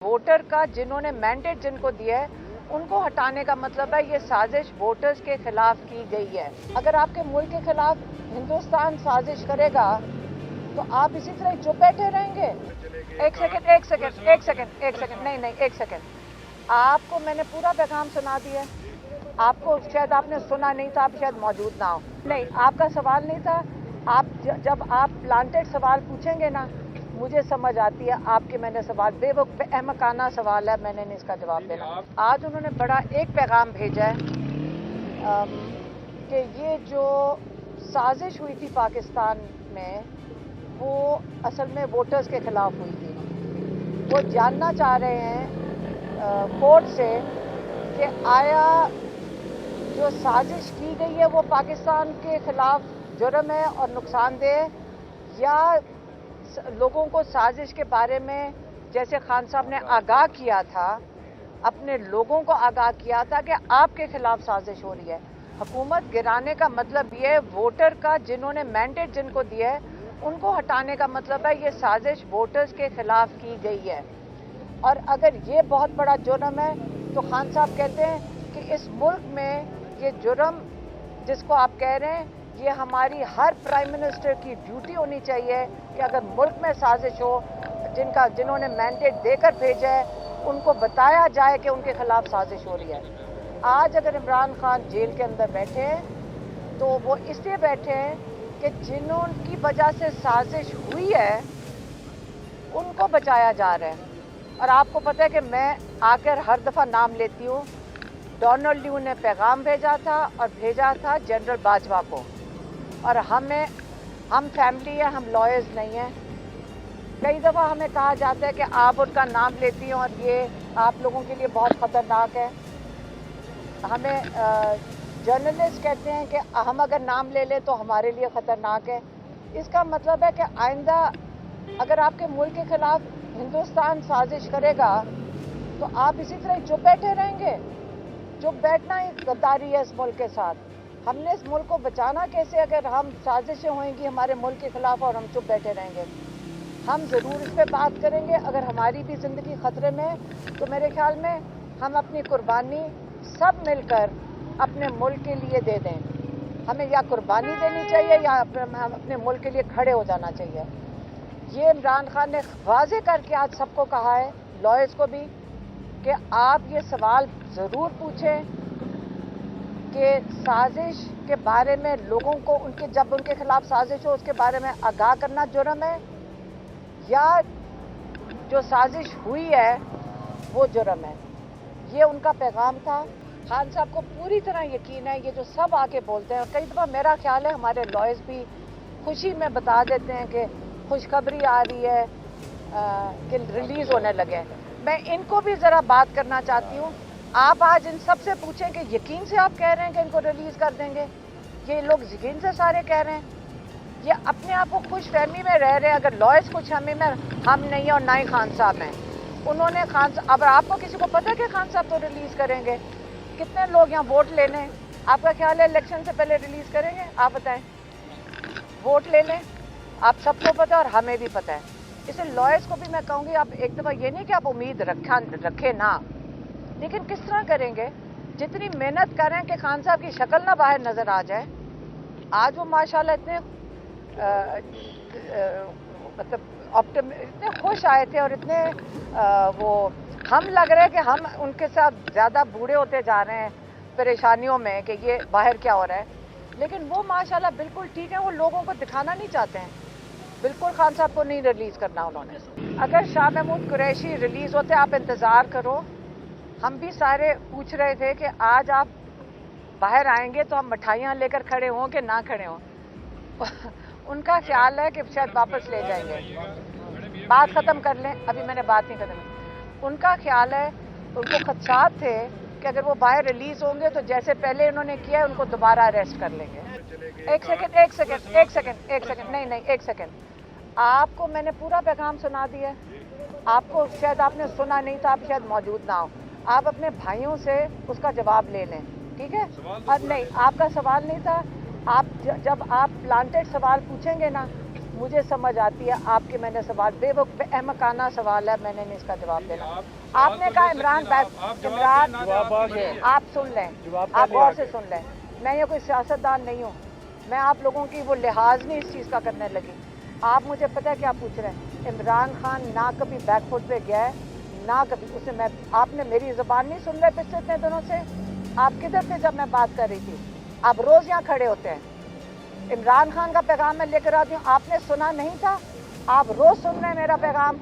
Voter का जिन्होंने mandate जिनको दिया है उनको हटाने का मतलब है ये साजिश वोटर्स के खिलाफ की गई है। अगर आपके मुल्क के खिलाफ हिंदुस्तान साजिश करेगा तो आप इसी तरह चुप बैठे रहेंगे। एक सेकंड, नहीं, एक सेकंड। आपको मैंने पूरा पैगाम सुना दिया। आपको शायद आपने सुना नहीं था, आप शायद मौजूद ना हो। नहीं, आपका सवाल नहीं था। आप जब आप प्लांटेड सवाल पूछेंगे ना, मुझे समझ आती है आपके मैंने सवाल अहमकाना सवाल है, मैंने नहीं इसका जवाब देना। आज उन्होंने बड़ा एक पैगाम भेजा है कि ये जो साजिश हुई थी पाकिस्तान में वो असल में वोटर्स के खिलाफ हुई थी। वो जानना चाह रहे हैं कोर्ट से कि आया जो साजिश की गई है वो पाकिस्तान के खिलाफ जुर्म है और नुकसानदेह, या लोगों को साजिश के बारे में जैसे खान साहब ने आगाह किया था, अपने लोगों को आगाह किया था कि आपके खिलाफ साजिश हो रही है। हुकूमत गिराने का मतलब ये वोटर का जिन्होंने मैंडेट जिनको दिया है उनको हटाने का मतलब है ये साजिश वोटर्स के खिलाफ की गई है। और अगर ये बहुत बड़ा जुर्म है तो खान साहब कहते हैं कि इस मुल्क में ये जुर्म जिसको आप कह रहे हैं ये हमारी हर प्राइम मिनिस्टर की ड्यूटी होनी चाहिए कि अगर मुल्क में साजिश हो, जिन्होंने मैंडेट देकर भेजा है उनको बताया जाए कि उनके खिलाफ साजिश हो रही है। आज अगर इमरान खान जेल के अंदर बैठे हैं तो वो इसलिए बैठे हैं कि जिन्होंने की वजह से साजिश हुई है उनको बचाया जा रहा है। और आपको पता है कि मैं आकर हर दफ़ा नाम लेती हूँ। डोनाल्ड ल्यू ने पैगाम भेजा था और भेजा था जनरल बाजवा को, और हम फैमिली है, हम लॉयर्स नहीं हैं। कई दफ़ा हमें कहा जाता है कि आप उनका नाम लेती हैं और ये आप लोगों के लिए बहुत ख़तरनाक है। हमें जर्नलिस्ट कहते हैं कि हम अगर नाम ले लें तो हमारे लिए ख़तरनाक है। इसका मतलब है कि आइंदा अगर आपके मुल्क के खिलाफ हिंदुस्तान साजिश करेगा तो आप इसी तरह चुप बैठे रहेंगे। चुप बैठना ही गद्दारी है इस मुल्क के साथ। हमने इस मुल्क को बचाना कैसे अगर हम साजिशें होंगी हमारे मुल्क के खिलाफ और हम चुप बैठे रहेंगे। हम ज़रूर इस पर बात करेंगे। अगर हमारी भी ज़िंदगी ख़तरे में है तो मेरे ख्याल में हम अपनी कुर्बानी सब मिलकर अपने मुल्क के लिए दे दें। हमें या कुर्बानी देनी चाहिए या अपने मुल्क के लिए खड़े हो जाना चाहिए। ये इमरान खान ने वाज़े करके आज सबको कहा है, लॉयर्स को भी, कि आप ये सवाल ज़रूर पूछें कि साजिश के बारे में लोगों को जब उनके खिलाफ साजिश हो उसके बारे में आगाह करना जुर्म है या जो साजिश हुई है वो जुर्म है। ये उनका पैगाम था। खान साहब को पूरी तरह यकीन है, ये जो सब आके बोलते हैं, और कई दफ़ा मेरा ख्याल है हमारे लॉयर्स भी खुशी में बता देते हैं कि खुशखबरी आ रही है कि रिलीज़ होने लगे। मैं इनको भी ज़रा बात करना चाहती हूँ। आप आज इन सब से पूछें कि यकीन से आप कह रहे हैं कि इनको रिलीज़ कर देंगे? ये लोग यकीन से सारे कह रहे हैं, ये अपने आप को खुश फहमी में रह रहे हैं। अगर लॉयर्स खुश फहमी में हम नहीं हैं और ना ही खान साहब हैं। उन्होंने अब आपको किसी को पता है कि खान साहब तो रिलीज़ करेंगे? कितने लोग यहाँ वोट लेने, आपका ख्याल है इलेक्शन से पहले रिलीज़ करेंगे? आप बताएं। वोट ले लें, आप सबको पता है और हमें भी पता है। इसलिए लॉयर्स को भी मैं कहूँगी, आप एक दफ़ा ये नहीं कि आप उम्मीद रखें ना, लेकिन किस तरह करेंगे? जितनी मेहनत कर रहे हैं कि खान साहब की शक्ल ना बाहर नज़र आ जाए। आज वो माशाल्लाह इतने मतलब इतने खुश आए थे और इतने वो हम लग रहे हैं कि हम उनके साथ ज़्यादा बूढ़े होते जा रहे हैं परेशानियों में कि ये बाहर क्या हो रहा है। लेकिन वो माशाल्लाह बिल्कुल ठीक है, वो लोगों को दिखाना नहीं चाहते हैं। बिल्कुल खान साहब को नहीं रिलीज़ करना उन्होंने। अगर शाह महमूद कुरैशी रिलीज़ होते, आप इंतज़ार करो। हम भी सारे पूछ रहे थे कि आज आप बाहर आएंगे तो हम मिठाइयाँ लेकर खड़े हों कि ना खड़े हों। उनका ख्याल है कि शायद वापस ले जाएंगे। बात ख़त्म कर लें, अभी मैंने बात नहीं ख़त्म की। उनका ख्याल है, उनको खदशात थे कि अगर वो बाहर रिलीज़ होंगे तो जैसे पहले उन्होंने किया उनको दोबारा अरेस्ट कर लेंगे। एक सेकंड, नहीं, एक सेकंड। आपको मैंने पूरा पैगाम सुना दिया। आपको शायद आपने सुना नहीं था, आप शायद मौजूद ना हो। आप अपने भाइयों से उसका जवाब ले लें, ठीक है? और नहीं, आपका सवाल नहीं था। आप जब आप प्लांटेड सवाल पूछेंगे ना, मुझे समझ आती है आपके मैंने सवाल बेअहमकाना सवाल है, मैंने नहीं इसका जवाब देना। आपने कहा इमरान आप सुन लें, आप गौर से सुन लें, मैं ये कोई सियासतदान नहीं हूँ, मैं आप लोगों की वो लिहाज नहीं इस चीज़ का करने लगी। आप मुझे पता है क्या पूछ रहे हैं। इमरान खान ना कभी बैकफुट पे गया है, ना कभी उसे मैं, आपने मेरी ज़बान नहीं सुन रहे पिछले इतने दिनों से? आप किधर थे जब मैं बात कर रही थी? आप रोज़ यहाँ खड़े होते हैं। इमरान खान का पैगाम मैं लेकर आती हूँ, आपने सुना नहीं था? आप रोज़ सुन रहे हैं मेरा पैगाम,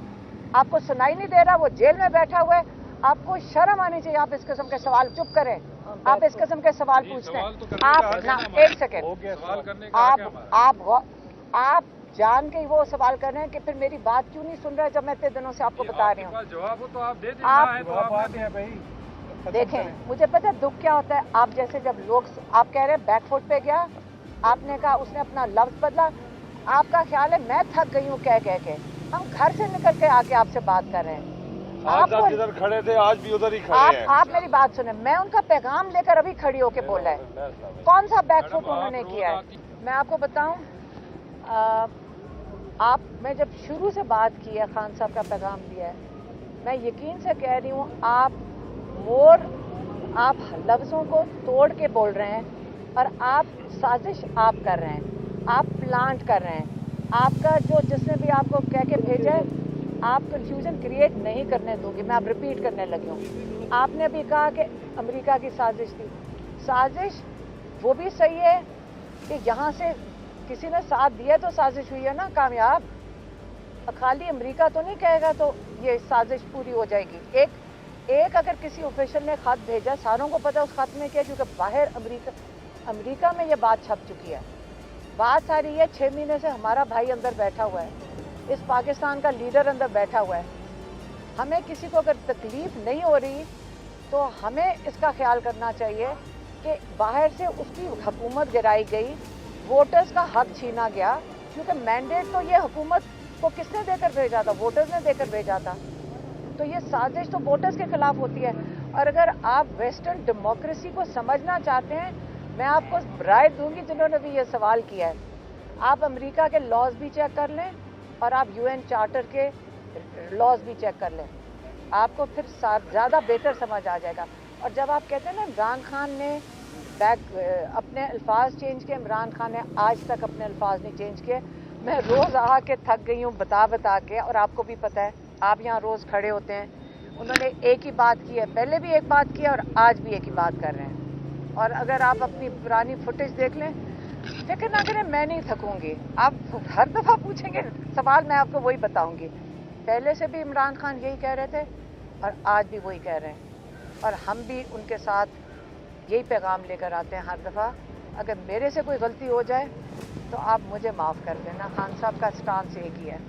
आपको सुनाई नहीं दे रहा? वो जेल में बैठा हुआ है, आपको शर्म आनी चाहिए। आप इस किस्म के सवाल, चुप करें, आप इस किस्म के सवाल पूछते हैं। आप ना, एक सेकेंड, आप जान के ही वो सवाल कर रहे हैं कि फिर मेरी बात क्यों नहीं सुन रहे जब मैं इतने दिनों से आपको बता रही हूँ। जवाब हो तो आप दे आप देखें, मुझे पता है दुख क्या होता है। आप जैसे जब लोग, आप कह रहे हैं बैकफुट पे गया, आपने कहा उसने अपना लफ्ज बदला, आपका ख्याल है मैं थक गई हूँ कह के। हम घर से निकल के आके आपसे बात कर रहे हैं, आप जिधर खड़े थे आज भी उधर ही खड़े हैं। आप मेरी बात सुने, मैं उनका पैगाम लेकर अभी खड़ी होके बोला है। कौन सा बैकफुट उन्होंने किया है मैं आपको बताऊं। मैं जब शुरू से बात की है, खान साहब का पैगाम दिया है, मैं यकीन से कह रही हूँ आप लफ्ज़ों को तोड़ के बोल रहे हैं और आप साजिश आप कर रहे हैं, आप प्लांट कर रहे हैं। आपका जो जिसने भी आपको कह के भेजा है, आप कंफ्यूजन क्रिएट नहीं करने दूंगी। मैं अब रिपीट करने लगी हूँ। आपने भी कहा कि अमेरिका की साजिश थी। साजिश वो भी सही है कि यहाँ से किसी ने साथ दिया तो साजिश हुई है ना कामयाब। खाली अमेरिका तो नहीं कहेगा तो ये साजिश पूरी हो जाएगी। एक अगर किसी ऑफिशियल ने खत भेजा, सारों को पता है उस खत में क्या, क्योंकि बाहर अमेरिका में ये बात छप चुकी है। बात सारी है 6 महीने से हमारा भाई अंदर बैठा हुआ है, इस पाकिस्तान का लीडर अंदर बैठा हुआ है। हमें किसी को अगर तकलीफ नहीं हो रही तो हमें इसका ख्याल करना चाहिए कि बाहर से उसकी हुकूमत गिराई गई, वोटर्स का हक छीना गया, क्योंकि मैंडेट तो ये हुकूमत को किसने देकर भेजा था? वोटर्स ने देकर भेजा था। तो ये साजिश तो वोटर्स के खिलाफ होती है। और अगर आप वेस्टर्न डेमोक्रेसी को समझना चाहते हैं, मैं आपको राय दूंगी जिन्होंने भी ये सवाल किया है, आप अमेरिका के लॉज भी चेक कर लें और आप UN चार्टर के लॉज भी चेक कर लें, आपको फिर ज़्यादा बेहतर समझ आ जाएगा। और जब आप कहते हैं ना इमरान खान ने अपने अल्फाज चेंज किए, इमरान खान ने आज तक अपने अल्फाज नहीं चेंज किए। मैं रोज़ आके थक गई हूँ बता के, और आपको भी पता है, आप यहाँ रोज़ खड़े होते हैं। उन्होंने एक ही बात की है, पहले भी एक बात की है और आज भी एक ही बात कर रहे हैं। और अगर आप अपनी पुरानी फुटेज देख लें, फिक्र ना करें, मैं नहीं थकूंगी। आप हर दफ़ा पूछेंगे सवाल, मैं आपको वही बताऊंगी। पहले से भी इमरान खान यही कह रहे थे और आज भी वही कह रहे हैं, और हम भी उनके साथ यही पैगाम लेकर आते हैं हर दफ़ा। अगर मेरे से कोई गलती हो जाए तो आप मुझे माफ़ कर देना। खान साहब का स्टांस एक ही है।